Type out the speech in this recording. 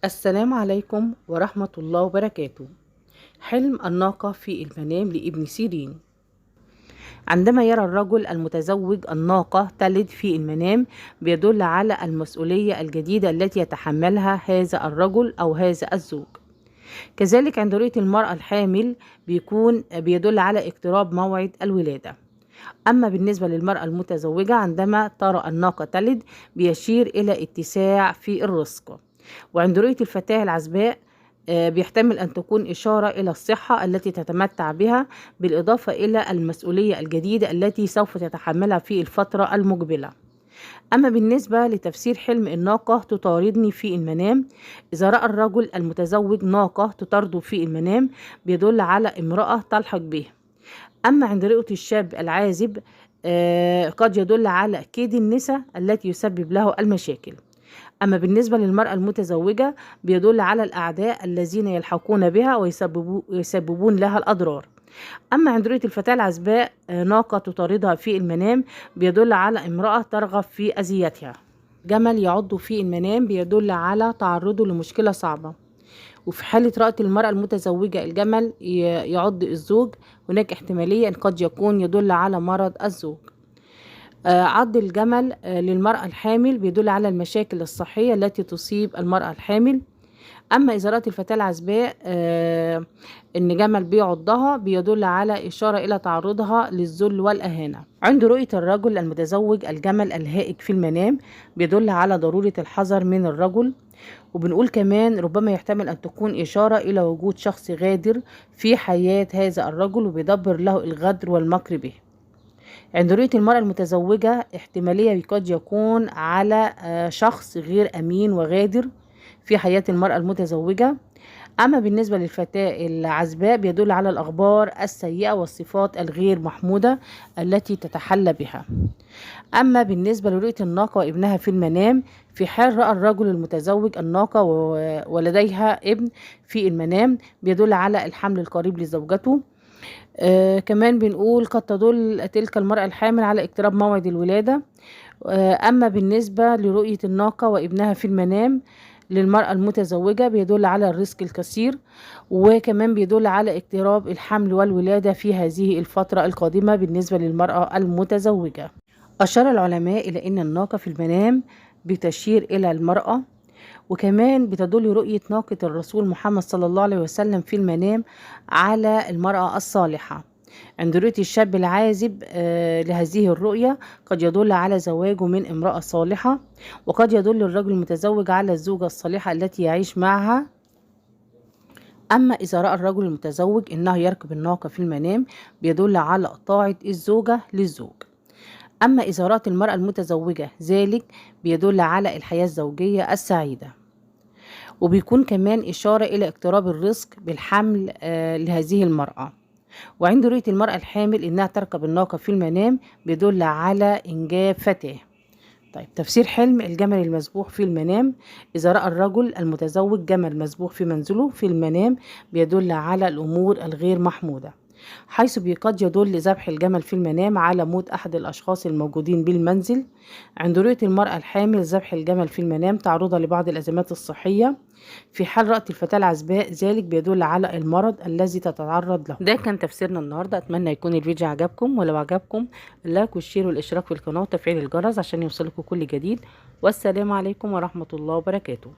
السلام عليكم ورحمة الله وبركاته. حلم الناقة في المنام لابن سيرين. عندما يرى الرجل المتزوج الناقة تلد في المنام بيدل على المسؤولية الجديدة التي يتحملها هذا الرجل أو هذا الزوج. كذلك عند رؤية المرأة الحامل بيدل على اقتراب موعد الولادة. أما بالنسبة للمرأة المتزوجة عندما ترى الناقة تلد بيشير إلى اتساع في الرزق. وعند رؤية الفتاة العزباء بيحتمل أن تكون إشارة إلى الصحة التي تتمتع بها، بالإضافة إلى المسؤولية الجديدة التي سوف تتحملها في الفترة المقبلة. أما بالنسبة لتفسير حلم الناقة تطاردني في المنام، إذا رأى الرجل المتزوج ناقة تطارده في المنام بيدل على امرأة تلحق به. أما عند رؤية الشاب العازب قد يدل على كيد النساء التي يسبب له المشاكل. أما بالنسبة للمرأة المتزوجة بيدل على الأعداء الذين يلحقون بها ويسببون لها الأضرار. أما عند رؤية الفتاة العزباء ناقة تطاردها في المنام بيدل على امرأة ترغب في أذيتها. جمل يعض في المنام بيدل على تعرضه لمشكلة صعبة. وفي حالة رأت المرأة المتزوجة الجمل يعض الزوج هناك احتمالية أن قد يكون يدل على مرض الزوج. عض الجمل للمرأة الحامل بيدل على المشاكل الصحية التي تصيب المرأة الحامل. أما إذا رأت الفتاة العزباء إن جمل بيعضها بيدل على إشارة إلى تعرضها للذل والإهانة. عند رؤية الرجل المتزوج الجمل الهائج في المنام بيدل على ضرورة الحذر من الرجل. وبنقول كمان ربما يحتمل أن تكون إشارة إلى وجود شخص غادر في حياة هذا الرجل وبيدبر له الغدر والمكر به. عند رؤية المرأة المتزوجة احتمالية قد يكون على شخص غير أمين وغادر في حياة المرأة المتزوجة. أما بالنسبة للفتاة العزباء بيدل على الأخبار السيئة والصفات الغير محمودة التي تتحلى بها. أما بالنسبة لرؤية الناقة وابنها في المنام، في حال رأى الرجل المتزوج الناقة ولديها ابن في المنام بيدل على الحمل القريب لزوجته. كمان بنقول قد تدل تلك المرأة الحامل على اقتراب موعد الولادة. أما بالنسبة لرؤية الناقة وابنها في المنام للمرأة المتزوجة بيدل على الرزق الكثير، وكمان بيدل على اقتراب الحمل والولادة في هذه الفترة القادمة بالنسبة للمرأة المتزوجة. أشار العلماء إلى أن الناقة في المنام بتشير إلى المرأة، وكمان بتدل رؤية ناقة الرسول محمد صلى الله عليه وسلم في المنام على المرأة الصالحة. عند رؤية الشاب العازب لهذه الرؤية قد يدل على زواجه من امرأة صالحة، وقد يدل الرجل المتزوج على الزوجة الصالحة التي يعيش معها. أما إذا رأى الرجل المتزوج إنه يركب الناقة في المنام بيدل على طاعة الزوجة للزوج. أما إذا رأت المرأة المتزوجة ذلك بيدل على الحياة الزوجية السعيدة. وبيكون كمان إشارة إلى اقتراب الرزق بالحمل لهذه المرأة. وعند رؤية المرأة الحامل إنها تركب الناقة في المنام بيدل على إنجاب فتاة. طيب تفسير حلم الجمل المذبوح في المنام. إذا رأى الرجل المتزوج جمل مذبوح في منزله في المنام بيدل على الأمور الغير محمودة، حيث قد يدل ذبح الجمل في المنام على موت أحد الأشخاص الموجودين بالمنزل. عند رؤية المرأة الحامل ذبح الجمل في المنام تعرضها لبعض الأزمات الصحية. في حال رأت الفتاة العزباء ذلك بيدل على المرض الذي تتعرض له. ده كان تفسيرنا النهاردة. أتمنى يكون الفيديو عجبكم، ولو عجبكم اللايك والشير والاشتراك في القناة وتفعيل الجرس عشان يوصلكم كل جديد. والسلام عليكم ورحمة الله وبركاته.